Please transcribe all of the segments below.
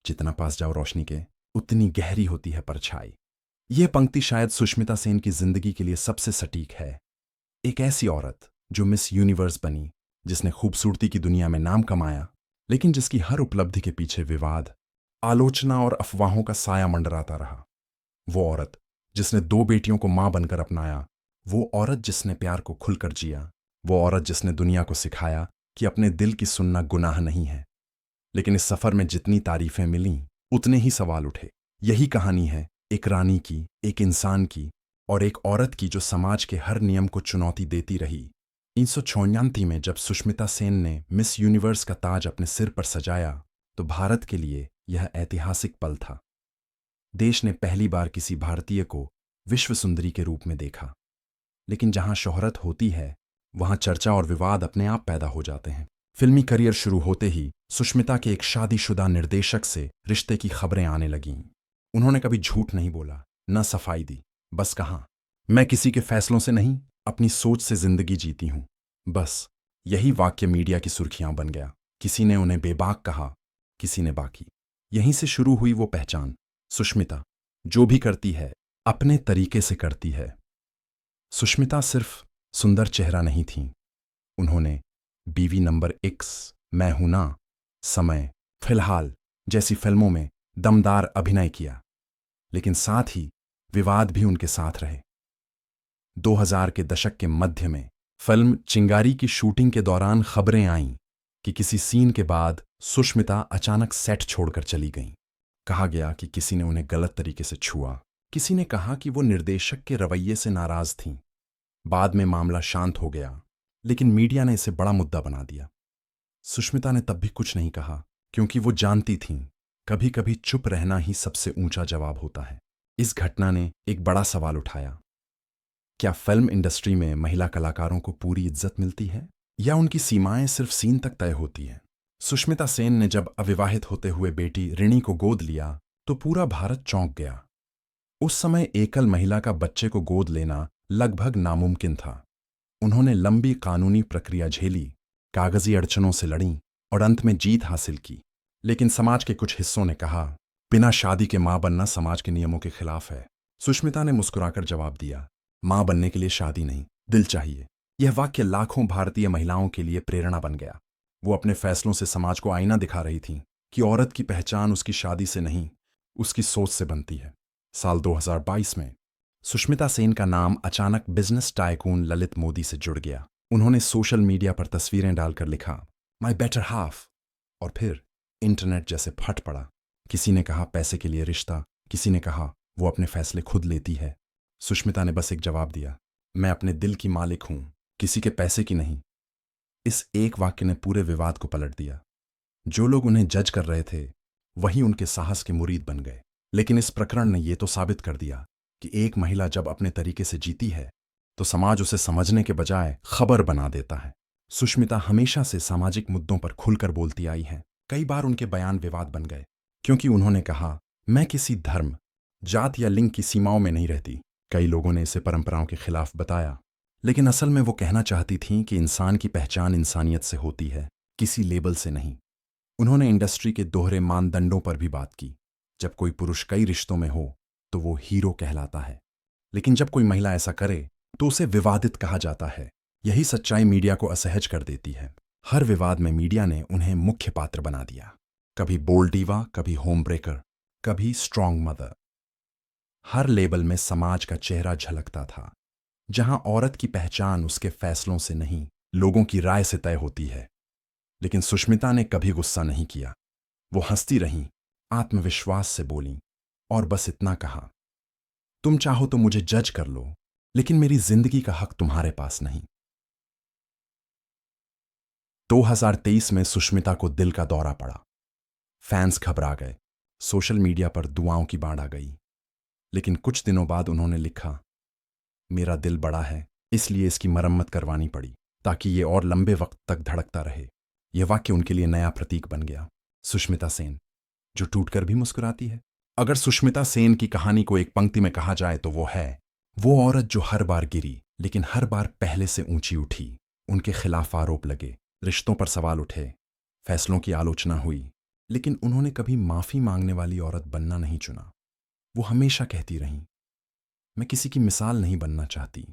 जितना पास जाओ रोशनी के उतनी गहरी होती है परछाई। यह पंक्ति शायद सुष्मिता सेन की जिंदगी के लिए सबसे सटीक है। एक ऐसी औरत जो मिस यूनिवर्स बनी, जिसने खूबसूरती की दुनिया में नाम कमाया, लेकिन जिसकी हर उपलब्धि के पीछे विवाद, आलोचना और अफवाहों का साया मंडराता रहा। वो औरत जिसने 2 बेटियों को मां बनकर अपनाया, वो औरत जिसने प्यार को खुलकर जिया, वो औरत जिसने दुनिया को सिखाया कि अपने दिल की सुनना गुनाह नहीं है। लेकिन इस सफर में जितनी तारीफें मिलीं, उतने ही सवाल उठे। यही कहानी है एक रानी की, एक इंसान की और एक औरत की जो समाज के हर नियम को चुनौती देती रही। 1996 में जब सुष्मिता सेन ने मिस यूनिवर्स का ताज अपने सिर पर सजाया, तो भारत के लिए यह ऐतिहासिक पल था। देश ने पहली बार किसी भारतीय को विश्व सुंदरी के रूप में देखा। लेकिन जहां शोहरत होती है, वहां चर्चा और विवाद अपने आप पैदा हो जाते हैं। फिल्मी करियर शुरू होते ही सुष्मिता के एक शादीशुदा निर्देशक से रिश्ते की खबरें आने लगीं। उन्होंने कभी झूठ नहीं बोला, न सफाई दी, बस कहा, मैं किसी के फैसलों से नहीं, अपनी सोच से जिंदगी जीती हूं। बस यही वाक्य मीडिया की सुर्खियां बन गया। किसी ने उन्हें बेबाक कहा, किसी ने बाकी। यहीं से शुरू हुई वो पहचान। सुष्मिता जो भी करती है, अपने तरीके से करती है। सुष्मिता सिर्फ सुंदर चेहरा नहीं थीं। उन्होंने बीवी नंबर X, मैं हूं ना, समय, फिलहाल जैसी फिल्मों में दमदार अभिनय किया। लेकिन साथ ही विवाद भी उनके साथ रहे। 2000 के दशक के मध्य में फिल्म चिंगारी की शूटिंग के दौरान खबरें आईं कि किसी सीन के बाद सुष्मिता अचानक सेट छोड़कर चली गईं। कहा गया कि किसी ने उन्हें गलत तरीके से छुआ, किसी ने कहा कि वो निर्देशक के रवैये से नाराज थीं। बाद में मामला शांत हो गया, लेकिन मीडिया ने इसे बड़ा मुद्दा बना दिया। सुष्मिता ने तब भी कुछ नहीं कहा, क्योंकि वो जानती थीं, कभी कभी चुप रहना ही सबसे ऊंचा जवाब होता है। इस घटना ने एक बड़ा सवाल उठाया। क्या फिल्म इंडस्ट्री में महिला कलाकारों को पूरी इज्जत मिलती है, या उनकी सीमाएं सिर्फ सीन तक तय होती हैं? सुष्मिता सेन ने जब अविवाहित होते हुए बेटी रिणी को गोद लिया, तो पूरा भारत चौंक गया। उस समय एकल महिला का बच्चे को गोद लेना लगभग नामुमकिन था। उन्होंने लंबी कानूनी प्रक्रिया झेली, कागजी अड़चनों से लड़ी और अंत में जीत हासिल की। लेकिन समाज के कुछ हिस्सों ने कहा, बिना शादी के मां बनना समाज के नियमों के खिलाफ है। सुष्मिता ने मुस्कुराकर जवाब दिया, मां बनने के लिए शादी नहीं, दिल चाहिए। यह वाक्य लाखों भारतीय महिलाओं के लिए प्रेरणा बन गया। वो अपने फैसलों से समाज को आईना दिखा रही थीं कि औरत की पहचान उसकी शादी से नहीं, उसकी सोच से बनती है। साल 2022 में सुष्मिता सेन का नाम अचानक बिजनेस टाइकून ललित मोदी से जुड़ गया। उन्होंने सोशल मीडिया पर तस्वीरें डालकर लिखा, माई बेटर हाफ, और फिर इंटरनेट जैसे फट पड़ा। किसी ने कहा पैसे के लिए रिश्ता, किसी ने कहा वो अपने फैसले खुद लेती है। सुष्मिता ने बस एक जवाब दिया, मैं अपने दिल की मालिक हूं, किसी के पैसे की नहीं। इस एक वाक्य ने पूरे विवाद को पलट दिया। जो लोग उन्हें जज कर रहे थे, वही उनके साहस के मुरीद बन गए। लेकिन इस प्रकरण ने यह तो साबित कर दिया कि एक महिला जब अपने तरीके से जीती है, तो समाज उसे समझने के बजाय खबर बना देता है। सुष्मिता हमेशा से सामाजिक मुद्दों पर खुलकर बोलती आई हैं। कई बार उनके बयान विवाद बन गए, क्योंकि उन्होंने कहा, मैं किसी धर्म, जात या लिंग की सीमाओं में नहीं रहती। कई लोगों ने इसे परंपराओं के खिलाफ बताया, लेकिन असल में वो कहना चाहती थीं कि इंसान की पहचान इंसानियत से होती है, किसी लेबल से नहीं। उन्होंने इंडस्ट्री के दोहरे मानदंडों पर भी बात की। जब कोई पुरुष कई रिश्तों में हो, तो वो हीरो कहलाता है, लेकिन जब कोई महिला ऐसा करे, तो उसे विवादित कहा जाता है। यही सच्चाई मीडिया को असहज कर देती है। हर विवाद में मीडिया ने उन्हें मुख्य पात्र बना दिया। कभी बोल्ड डीवा, कभी होम ब्रेकर, कभी स्ट्रॉन्ग मदर। हर लेबल में समाज का चेहरा झलकता था, जहां औरत की पहचान उसके फैसलों से नहीं, लोगों की राय से तय होती है। लेकिन सुष्मिता ने कभी गुस्सा नहीं किया। वो हंसती रहीं, आत्मविश्वास से बोलीं और बस इतना कहा, तुम चाहो तो मुझे जज कर लो, लेकिन मेरी जिंदगी का हक तुम्हारे पास नहीं। 2023 में सुष्मिता को दिल का दौरा पड़ा। फैंस घबरा गए, सोशल मीडिया पर दुआओं की बाढ़ आ गई। लेकिन कुछ दिनों बाद उन्होंने लिखा, मेरा दिल बड़ा है, इसलिए इसकी मरम्मत करवानी पड़ी, ताकि ये और लंबे वक्त तक धड़कता रहे। यह वाक्य उनके लिए नया प्रतीक बन गया। सुष्मिता सेन, जो टूटकर भी मुस्कुराती है। अगर सुष्मिता सेन की कहानी को एक पंक्ति में कहा जाए तो वो है, वो औरत जो हर बार गिरी, लेकिन हर बार पहले से ऊंची उठी। उनके खिलाफ आरोप लगे, रिश्तों पर सवाल उठे, फैसलों की आलोचना हुई, लेकिन उन्होंने कभी माफी मांगने वाली औरत बनना नहीं चुना। वो हमेशा कहती रहीं, मैं किसी की मिसाल नहीं बनना चाहती,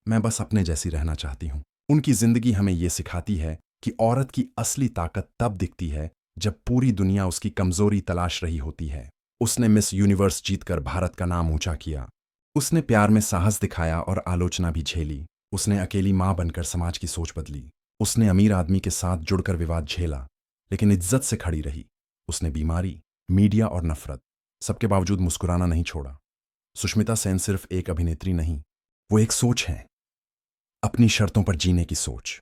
मैं बस अपने जैसी रहना चाहती हूं। उनकी जिंदगी हमें यह सिखाती है कि औरत की असली ताकत तब दिखती है जब पूरी दुनिया उसकी कमजोरी तलाश रही होती है। उसने मिस यूनिवर्स जीतकर भारत का नाम ऊंचा किया। उसने प्यार में साहस दिखाया और आलोचना भी झेली। उसने अकेली मां बनकर समाज की सोच बदली। उसने अमीर आदमी के साथ जुड़कर विवाद झेला, लेकिन इज्जत से खड़ी रही। उसने बीमारी, मीडिया और नफरत, सबके बावजूद मुस्कुराना नहीं छोड़ा। सुष्मिता सेन सिर्फ एक अभिनेत्री नहीं, वो एक सोच है, अपनी शर्तों पर जीने की सोच।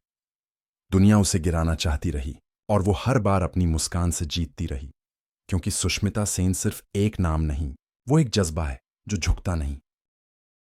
दुनिया उसे गिराना चाहती रही और वो हर बार अपनी मुस्कान से जीतती रही, क्योंकि सुष्मिता सेन सिर्फ एक नाम नहीं, वो एक जज्बा है जो झुकता नहीं।